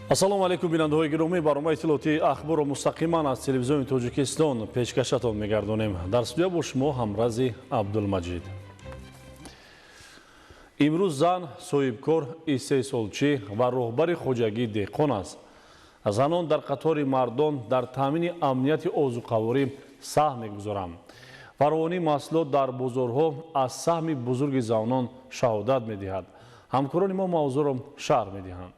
ассалому алайкум бинандаҳои гиромӣ, барномаи иттилоотии ахборро мустақиман аз телевизиони Тоҷикистон пешкашатон мегардонем. Дар студия бо шумо ҳамрази Абдулмаҷид. имрӯз зан соҳибкор, истеҳсолчӣ ва роҳбари хоҷагии деҳқон аст. занон дар қатори мардон дар таъмини амнияти озуқаворӣ саҳм мегузоранд. фаровонии маҳсулот дар бозорҳо аз саҳми бузурги занон шаҳодат медиҳад. ҳамкорони мо мавзӯъро шарҳ медиҳанд.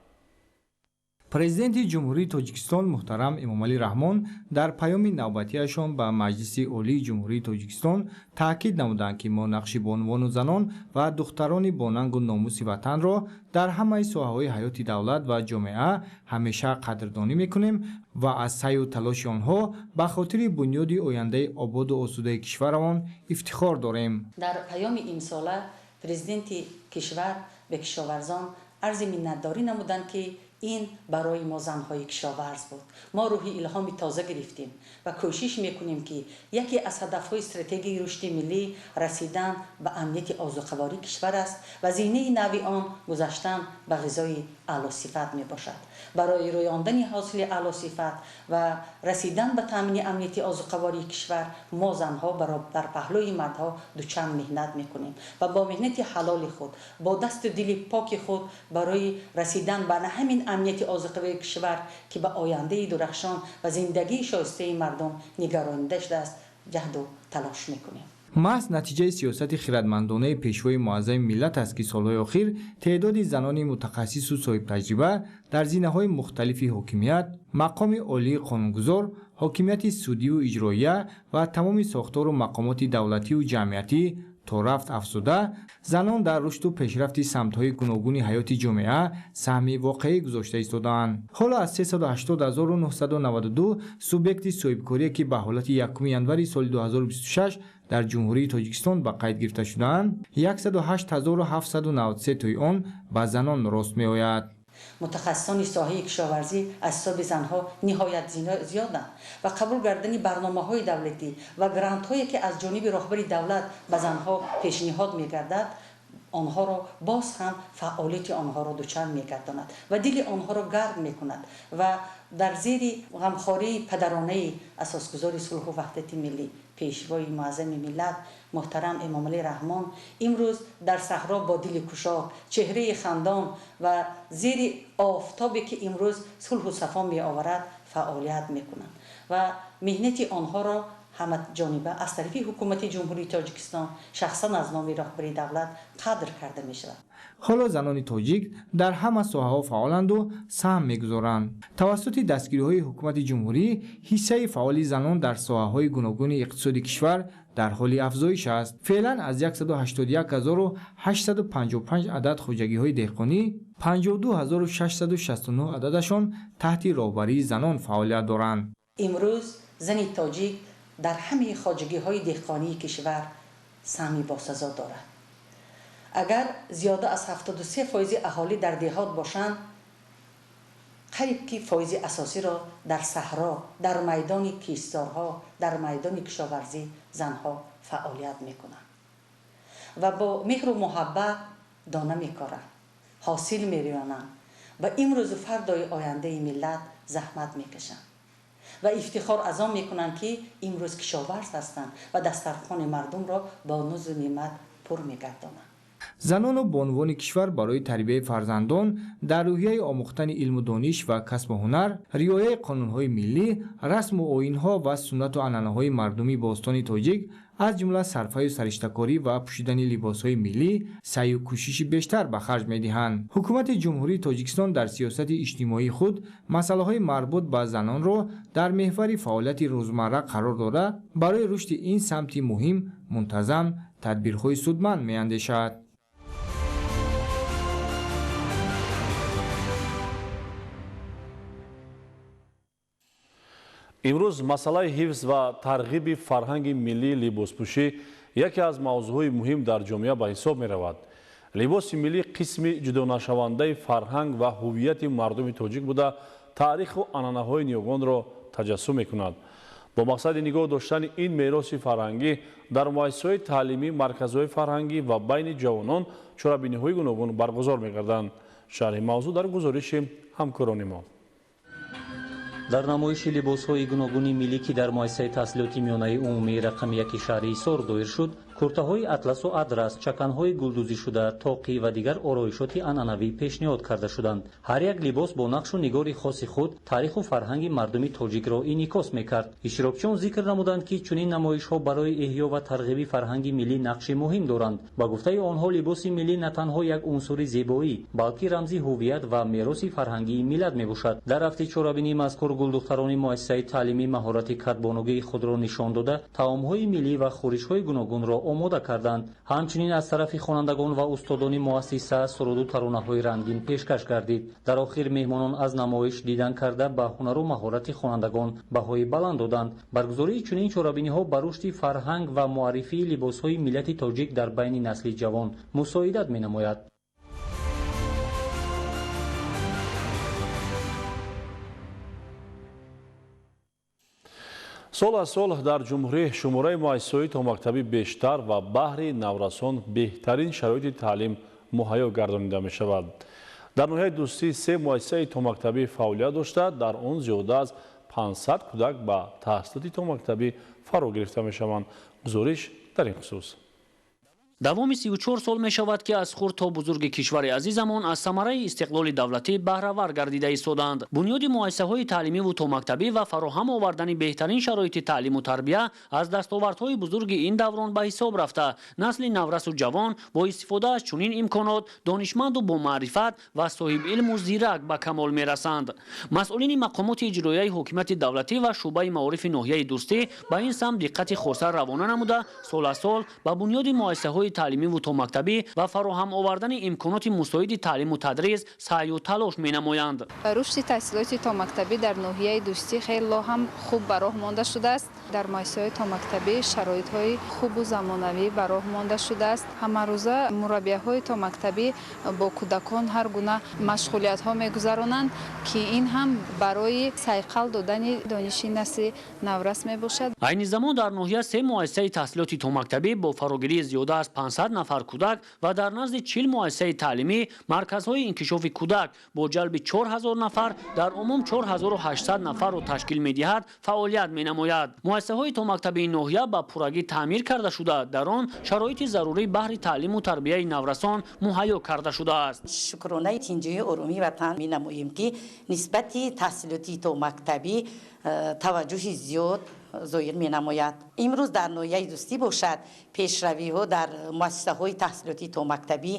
Президенти Ҷумҳурии Тоҷикистон муҳтарам Эмомалӣ Раҳмон дар паёми навбатиашон ба Маҷлиси Олии Ҷумҳурии Тоҷикистон таъкид намуданд, ки мо нақши бонувону занон ва духтарони бонангу номуси ватанро дар ҳамаи соҳаҳои ҳаёти давлат ва ҷомеа ҳамеша қадрдонӣ мекунем ва аз саъю талоши онҳо ба хотири бунёди ояндаи ободу осудаи кишварамон ифтихор дорем. Дар паёми имсола президенти кишвар ба кишоварзон арзи миннатдорӣ намуданд, ки ин барои мо занҳои кишоварз буд. мо рӯҳи илҳоми тоза гирифтем ва кӯшиш мекунем, ки яке аз ҳадафҳои стратегияи рушди миллӣ расидан ба амнияти озуқавории кишвар аст ва зинаи нави он гузаштан ба ғизои аълосифат мебошад. барои рӯёндани ҳосили аълосифат ва расидан ба таъмини амнияти озуқавории кишвар мо занҳо дар паҳлӯи мардҳо дучанд меҳнат мекунем ва бо меҳнати ҳалоли худ, бо дасту дили поки худ барои расидан ба ҳамин амнияти озуқавории кишвар, ки ба ояндаи дурахшон ва зиндагии шойстаи мардум нигаронида шудааст, ҷаҳду талош мекунем. маҳз натиҷаи сиёсати хиратмандонаи пешвои муаззами миллат аст, ки солҳои охир теъдоди занони мутахассису соҳибтаҷриба дар зинаҳои мухталифи ҳокимият, мақоми олии қонунгузор, ҳокимияти судиву иҷроия ва тамоми сохтору мақомоти давлативу ҷамъиятӣ то рафт афзуда, занон дар рушду пешрафти самтҳои гуногуни ҳаёти ҷомеа саҳми воқеӣ гузошта истодаанд. ҳоло аз 380,992 субъекти соҳибкорие, ки ба ҳолати 1 январи соли 2026 дар Ҷумҳурии Тоҷикистон ба қайд гирифта шудаанд, 108,793 тои он ба занон рост меояд. мутахассисони соҳаи кишоварзӣ аз ҳисоби занҳо ниҳоят зиёданд ва қабул кардани барномаҳои давлатӣ ва грантҳое, ки аз ҷониби роҳбари давлат ба занҳо пешниҳод мегардад, онҳоро боз ҳам фаъолияти онҳоро дучанд мегардонад ва дили онҳоро гарм мекунад ва дар зери ғамхории падаронаи асосгузори сулҳу ваҳдати миллӣ, пешвои муаззами миллат муҳтарам Эмомалӣ Раҳмон имрӯз дар саҳро бо дили кушод, чеҳраи хандон ва зери офтобе, ки имрӯз сулҳу сафо меоварад, фаъолият мекунанд ва меҳнати онҳоро ҳамаҷониба аз тарафи ҳукумати ҷумҳурии Тоҷикистон шахсан аз номи роҳбари давлат қадр карда мешавад. ҳоло занони тоҷик дар ҳама соҳаҳо фаъоланду саҳм мегузоранд. тавассути дастгириҳои ҳукумати ҷумҳурӣ ҳиссаи фаъоли занон дар соҳаҳои гуногуни иқтисоди кишвар дар ҳоли афзоиш аст. феълан аз 181,855 адад хоҷагиҳои деҳқонӣ 52,669 ададашон таҳти роҳбарии занон фаъолият доранд. имрӯз зани тоҷик дар ҳамаи хоҷагиҳои деҳқонии кишвар саҳми босазо дорад. агар зиёда аз 73% аҳолӣ дар деҳот бошанд, қариб ки фоизи асосиро дар саҳро, дар майдони киштзорҳо, дар майдони кишоварзӣ занҳо фаъолият мекунанд ва бо меҳру муҳаббат дона мекоранд, ҳосил мерӯянанд, ба имрӯзу фардои ояндаи миллат заҳмат мекашанд ва ифтихор аз он мекунанд, ки имрӯз кишоварз ҳастанд ва дастархони мардумро бо нузу неъмат пур мегардонанд. занону бонувони кишвар барои тарбияи фарзандон дар рӯҳияи омӯхтани илму дониш ва касбу ҳунар, риояи қонунҳои миллӣ, расму оинҳо ва суннату анъанаҳои мардумии бостони тоҷик, аз ҷумла сарфаю сариштакорӣ ва пӯшидани либосҳои миллӣ саъю кӯшиши бештар ба харҷ медиҳанд. ҳукумати ҷумҳурии Тоҷикистон дар сиёсати иҷтимоии худ масъалаҳои марбут ба занонро дар меҳвари фаъолияти рӯзмарра қарор дода, барои рушди ин самти муҳим мунтазам тадбирҳои судманд меандешад. имрӯз масъалаи ҳифз ва тарғиби фарҳанги миллии либоспӯшӣ яке аз мавзӯъҳои муҳим дар ҷомеа ба ҳисоб меравад. либоси миллӣ қисми ҷудонашавандаи фарҳанг ва ҳуввияти мардуми тоҷик буда, таъриху анъанаҳои ниёгонро таҷассум мекунад. бо мақсади нигоҳ доштани ин мероси фарҳангӣ дар муассисаҳои таълимӣ, марказҳои фарҳангӣ ва байни ҷавонон чорабиниҳои гуногун баргузор мегарданд. шарҳи мавзӯъ дар гузориши ҳамкорони мо. дар намоиши либосҳои гуногуни миллӣ ки дар муассисаи таҳсилоти миёнаи умумии рақами 1 шаҳри ҳисор доир шуд, куртаҳои атласу адрас, чаканҳои гулдузишуда, тоқӣ ва дигар ороишоти анъанавӣ пешниҳод карда шуданд. ҳар як либос бо нақшу нигори хоси худ таъриху фарҳанги мардуми тоҷикро инъикос мекард. иштирокчиён зикр намуданд ки чунин намоишҳо барои эҳё ва тарғиби фарҳанги миллӣ нақши муҳим доранд. ба гуфтаи онҳо либоси миллӣ на танҳо як унсури зебоӣ, балки рамзи ҳуввият ва мероси фарҳангии миллат мебошад. дар ҳафти чорабинии мазкур гулдухтарони муассисаи таълимӣ маҳорати катбонугии худро нишон дода, таомҳои миллӣ ва хӯришҳои гуногунро омода карданд. ҳамчунин аз тарафи хонандагон ва устодони муассиса суруду таронаҳои рангин пешкаш гардид. дар охир меҳмонон аз намоиш дидан карда ба ҳунару маҳорати хонандагон баҳои баланд доданд. баргузории чунин чорабиниҳо ба рушди фарҳанг ва муаррифии либосҳои миллати тоҷик дар байни насли ҷавон мусоидат менамояд. сол аз сол дар ҷумҳурӣ шумораи муассисаҳои томактабӣ бештар ва баҳри наврасон беҳтарин шароити таълим муҳайё гардонида мешавад. дар ноҳияи дӯстӣ 3 муассисаи томактабӣ фаъолият дошта, дар он зиёда аз 500 кӯдак ба таҳсилоти томактабӣ фаро гирифта мешаванд. гузориш дар ин хусус. давоми 34 сол мешавад ки аз хурд то бузурги кишвари азизамон аз самараи истиқлоли давлатӣ баҳравар гардида истоданд. бунёди муассисаҳои таълимиву томактабӣ ва фароҳам овардани беҳтарин шароити таълиму тарбия аз дастовардҳои бузурги ин даврон ба ҳисоб рафта, насли наврасу ҷавон бо истифода аз чунин имконот донишманду бомаърифат ва соҳибилму зирак ба камол мерасанд. масъулини мақомоти иҷроияи ҳокимияти давлатӣ ва шӯъбаи маорифи ноҳияи дӯстӣ ба ин самт диққати хосар равона намуда, сол аз сол ба бунёди муассисаҳои таълимиву томактабӣ ва фароҳам овардани имконоти мусоиди таълиму тадрис саъю талош менамоянд. рушди таҳсилоти томактабӣ дар ноҳияи дӯстӣ хело ҳам хуб ба роҳ монда шудааст. дар муассисаҳои томактабӣ шароитҳои хубу замонавӣ ба роҳ монда шудааст. ҳамарӯза мураббияҳои томактабӣ бо кӯдакон ҳар гуна машғулиятҳо мегузаронанд ки ин ҳам барои сайқал додани дониши насли наврас мебошад. айни замон дар ноҳия 3 муассисаи таҳсилоти томактабӣ бо фарогирии зиёда аз 500 нафар кӯдак ва дар назди 40 муассисаи таълимӣ марказҳои инкишофи кӯдак бо ҷалби 4000 нафар дар умум 4800 нафарро ташкил медиҳад фаъолият менамояд. муассисаҳои томактабии ноҳия ба пуррагӣ таъмир карда шуда, дар он шароити зарурӣ баҳри таълиму тарбияи наврасон муҳайё карда шудааст. шукронаи тинҷои орумии ватан менамоем ки нисбати таҳсилоти томактабӣ таваҷҷӯҳи зиёд зоҳир менамояд. имрӯз дар ноҳияи дӯстӣ бошад, пешравиҳо дар муассисаҳои таҳсилоти томактабӣ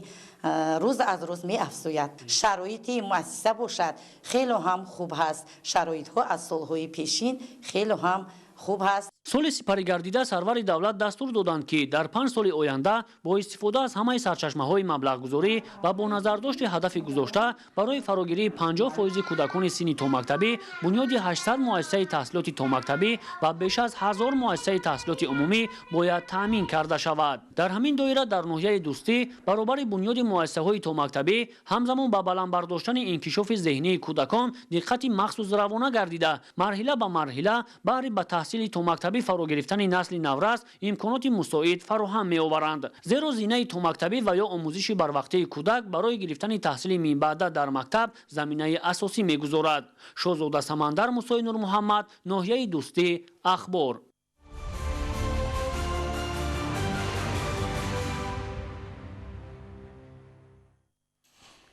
рӯз аз рӯз меафзояд. шароити муассиса бошад хело ҳам хуб ҳаст. шароитҳо аз солҳои пешин хело ҳам хуб ҳаст. соли сипарӣ гардида сарвари давлат дастур доданд ки дар 5 соли оянда бо истифода аз ҳамаи сарчашмаҳои маблағгузорӣ ва бо назардошти ҳадафи гузошта барои фарогирии 50% кӯдакони синни томактабӣ бунёди 800 муассисаи таҳсилоти томактабӣ ва беш аз 1000 муассисаи таҳсилоти умумӣ бояд таъмин карда шавад. дар ҳамин доира дар ноҳияи дӯстӣ баробари бунёди муассисаҳои томактабӣ ҳамзамон ба баландбардоштани инкишофи зеҳнии кӯдакон диққати махсус равона гардида, марҳила ба марҳила баҳри ба таҳсили томактабӣ фаро гирифтани насли наврас имконоти мусоид фароҳам меоваранд. зеро зинаи томактабӣ ва ё омӯзиши барвақтаи кӯдак барои гирифтани таҳсили минбаъда дар мактаб заминаи асосӣ мегузорад. шоҳзода Самандар, Мусои Нурмуҳаммад, ноҳияи дӯстӣ, ахбор.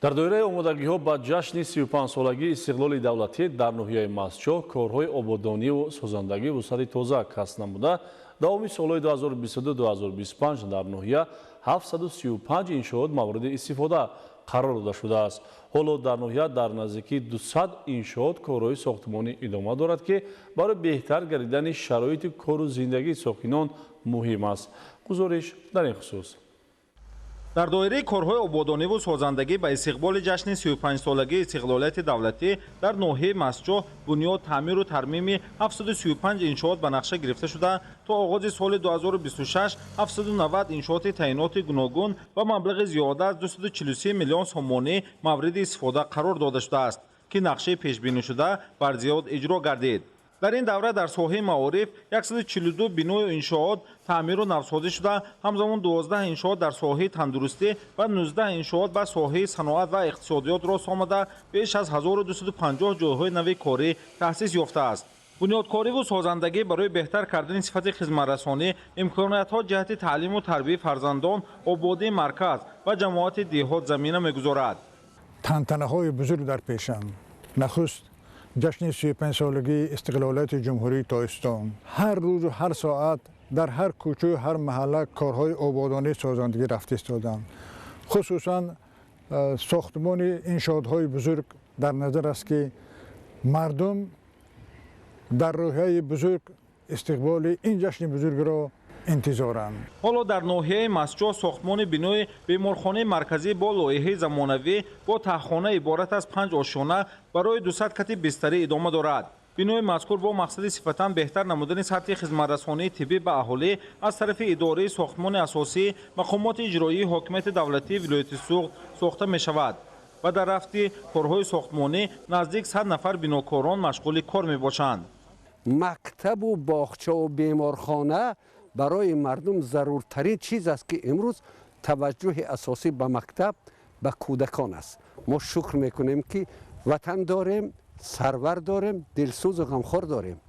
дар доираи омодагиҳо ба ҷашни 35-солагии истиқлоли давлатӣ дар ноҳияи Мастчоҳ корҳои ободониву созандагӣ вусъати тоза касб намуда, давоми солҳои 2022-2025 дар ноҳия 735 иншоот мавриди истифода қарор дода шудааст. ҳоло дар ноҳия дар наздикии 200 иншоот корҳои сохтмонӣ идома дорад ки барои беҳтар гардидани шароити кору зиндагии сокинон муҳим аст. гузориш дар ин хусус. дар доираи корҳои ободониву созандагӣ ба истиқболи ҷашни 35-солагии истиқлолияти давлатӣ дар ноҳияи Мастчоҳ бунёд, таъмиру тармими 735 иншоот ба нақша гирифта шуда, то оғози соли 2026 790 иншооти таъиноти гуногун ва маблағи зиёда аз 243 миллион сомонӣ мавриди истифода қарор дода шудааст, ки нақшаи пешбинишуда барзиёд иҷро гардид. در این دوره در ساحه معارف 142 بینای و انشاءات تعمیر و نوسازی شده، همزمان 12 انشاءات در ساحه تندرستی و 19 انشاءات به ساحه صنعت و اقتصادیات راست آمده بیش از 1250 جایهای نو کاری تأسیس یافته است. بنیادکاری و سازندگی برای بهتر کردن صفت خدمت‌رسانی، امکانات‌ها جهت تعلیم و تربیت فرزندان، آبادی مرکز و جماعت دیهات زمینه می‌گذارد. تنتنه‌های بزرگ در پیشم. نخست جشن 35 سالگی استقلالیت جمهوری تاجیکستان. هر روز و هر ساعت در هر کوچه و هر محله کارهای آبادانی سازندگی رفته ایستادم. خصوصا ساختمان انشاءات‌های بزرگ در نظر است که مردم در روحیه بزرگ استقبال این جشن بزرگ را انتظارند. حالا در ناحیه مسجد ساختمان بینای بیمارخانه مرکزی با لایحه زمانوی با تخانه عبارت از 5 آشیانه برای 200 کت بستری ادامه دارد. بینای مذکور با مقصد صفتاً بهتر نمودن سطح خدمت‌رسانی طبی به اهالی از طرف اداره ساختمان اساسی مقامات اجرایی حاکمیت دولتی ولایت سوخت ساخته می شود و در رفت کارهای ساختمانی نزدیک 100 نفر بیناکاران مشغول کار می باشند. مکتب و باغچه و بیمارخانه برای مردم ضرورترین چیز است که امروز توجه اساسی به مکتب به کودکان است. ما شکر میکنیم که وطن داریم، سرور داریم، دلسوز و غمخوار داریم.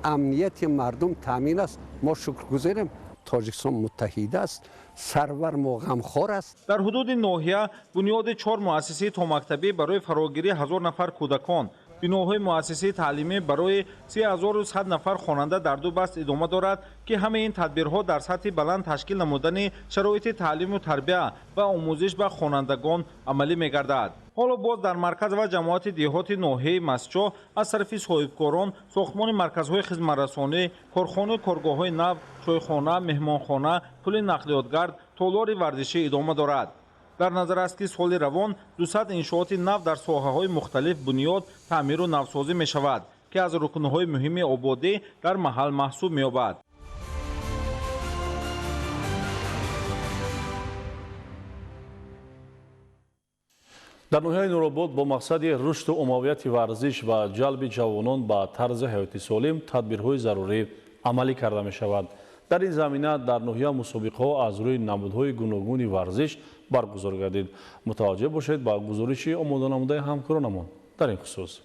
امنیت مردم تامین است. ما شکرگزاریم. تاجیکستان متحد است، سرور ما غمخوار است. در حدود ناحیه بنیاد 4 مؤسسه تا مکتبی برای فراگیری 1000 نفر کودکان، بناهای مؤسسه تعلیمی برای 3100 نفر خواننده در 2 بست ادامه دارد که همه این تدبیرها در سطح بلند تشکیل نمودن شرایط تعلیم و تربیت و آموزش به خوانندگان عملی می‌گردد. حالا باز در مرکز و جماعت دیهات ناحیه مسجد از طرف صاحبکاران ساختمان مرکزهای خدمت‌رسانی، کارخانه، کارگاه‌های نو، چایخانه، مهمانخانه، پل نقلیاتگرد، تالار ورزشی ادامه دارد. در نظر است که سال روان 200 انشاءات نو در ساحه‌های مختلف بنیاد، تعمیر و نوسازی می شود که از رکن‌های مهم آبادی در محل محسوب می یابد. در ناحیه نورآباد با مقصد رشد و عمومیت ورزش و جلب جوانان به طرز حیات سالم تدبیرهای ضروری عملی کرده می شود. در این زمینه در ناحیه مسابقه‌ها از روی نمودهای گوناگون ورزش برگزار گردید. متوجه باشید با گزارش آماده نموده همکارانمان در این خصوص.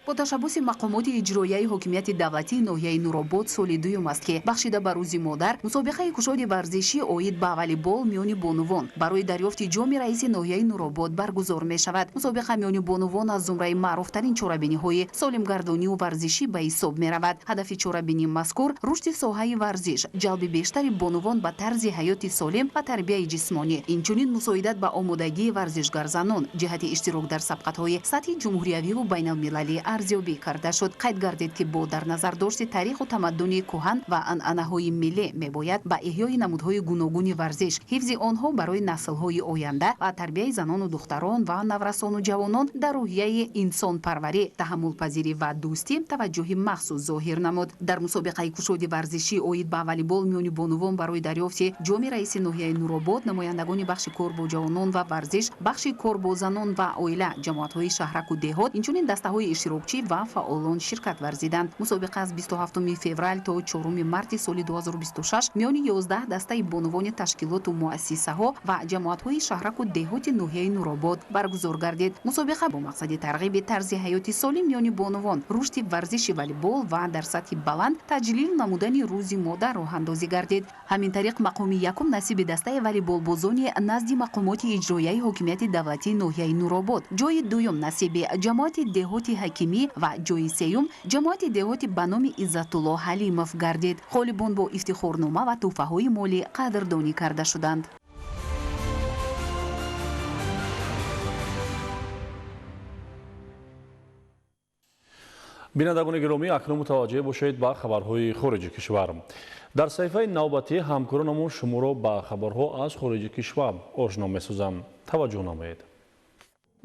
با تشبث مقامات اجرایی حکومت دولتی ناحیه نورآباد سال دوم است که بخشیده به روز مادر مسابقه کشاد ورزشی اوید به والیبال میان بانوان برای دریافت جام رئیس ناحیه نورآباد برگزار می شود. مسابقه میان بانوان از زمره معروفترین چاره‌بینی های سالمگردانی و ورزشی به حساب می رود. هدف چاره‌بینی مذکور رشد ساحه ورزش، جلب بیشتر بانوان به طرز حیات سالم و تربیت جسمانی، اینچنین مساعدت به آمادگی ورزشگر زنان جهت اشتراک در سبقت‌های سطح جمهوری و بین المللی ارزیابی کرده شد. قید گردید که با در نظر داشت تاریخ و تمدن کهن و عنعنه‌های ملی میباید به احیای نمودهای گوناگون ورزش، حفظ آنها برای نسل‌های آینده و تربیت زنان و دختران و نورسان و جوانان در روحیه انسان پروری، تحمل پذیری و دوستی توجه مخصوص ظاهر نمود. در مسابقه کشاد ورزشی اوید به والیبال میان بانوان برای دریافت جام رئیس ناحیه نورآباد نمایندگان بخش کار با جوانان و ورزش، بخش کار با زنان و عائله، جماعت‌های شهرک و دهات، اینچنین دسته‌های اشتراکچی و فعالان شرکت ورزیدند. مسابقه از 27 فوریه تا 4 مارس سال 2026 میان 11 دسته بانوان تشکیلات و مؤسسه‌ها و جماعت‌های شهرک و دهات ناحیه نورآباد برگزار گردید. مسابقه با مقصد ترغیب طرز حیات سالم میان بانوان، رشد ورزش والیبال و در سطح بلند تجلیل نمودن روز مادر راه اندازی گردید. همین طریق مقام یکم نصیب دسته والیبال بازان نزد مقامات اجرایی حکومت دولتی ناحیه نورآباد، جای دوم نصیب جماعت دهات حکیمی و جای سوم جماعت دهات به نام عزت‌الله حلیمов گردید. غالبان با افتخارنامه و تحفه‌های مالی قدردانی کرده شدند. بینندگان گرامی، اکنون متوجه باشید به خبرهای خارج کشور. در صحیفه نوبتی همکارانمون شما را به خبرها از خارج کشور آشنا می‌سازم. توجه نمایید.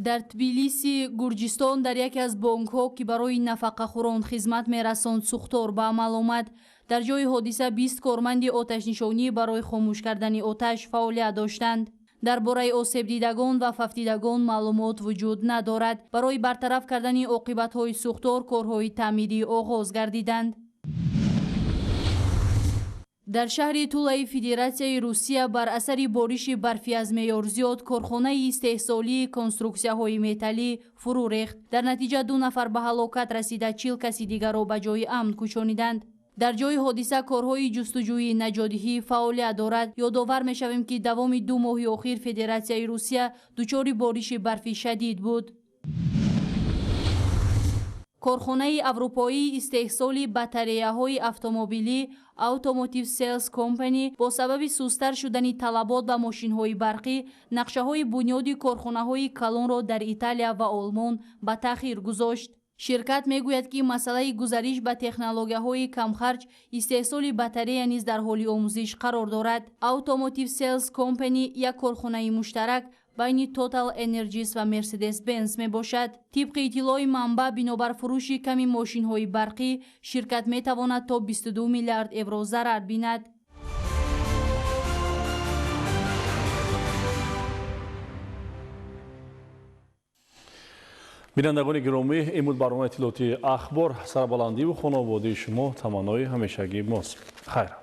در تبلیسی، گرجستان در یکی از بانک‌ها که برای نفقه‌خوران خدمت می‌رساند سوختار به عمل آمد. در جای حادثه 20 کارمند آتش‌نشانی برای خاموش کردن آتش فعالیت داشتند. дар бораи осебдидагон ва фафтидагон маълумот вуҷуд надорад. барои бартараф кардани оқибатҳои сӯхтор корҳои таъмирӣ оғоз гардиданд. дар шаҳри Тулаи Федератсияи Русия бар асари бориши барфи аз меъёр зиёд корхонаи истеҳсолии конструксияҳои металлӣ фурӯ рехт. дар натиҷа 2 нафар ба ҳалокат расида, 40 каси дигарро ба ҷои амн кӯчониданд. дар ҷои ҳодиса корҳои ҷустуҷӯии наҷодиҳӣ фаъолият дорад. ёдовар мешавем ки давоми 2 моҳи охир Федератсияи Русия дучори бориши барфи шадид буд. корхонаи аврупоии истеҳсоли батареяҳои автомобилӣ Automotive Sales Company бо сабаби сустар шудани талабот ба мошинҳои барқӣ нақшаҳои бунёди корхонаҳои калонро дар Италия ва Олмон ба таъхир гузошт. ширкат мегӯяд ки масъалаи гузариш ба технологияҳои камхарҷ истеҳсоли батарея низ дар ҳоли омӯзиш қарор дорад. Automotive Sales Company як корхонаи муштарак байни Total Energies ва Mercedes-Benz мебошад. тибқи иттилои манбаъ, бинобар фурӯши ками мошинҳои барқӣ, ширкат метавонад то 22 миллиард евро зарар бинад. бинандагони гиромӣ, ин буд барномаи иттилоъоти ахбор. сарбаландиву хонободии шумо таманнои ҳамешагӣ мост. хайр.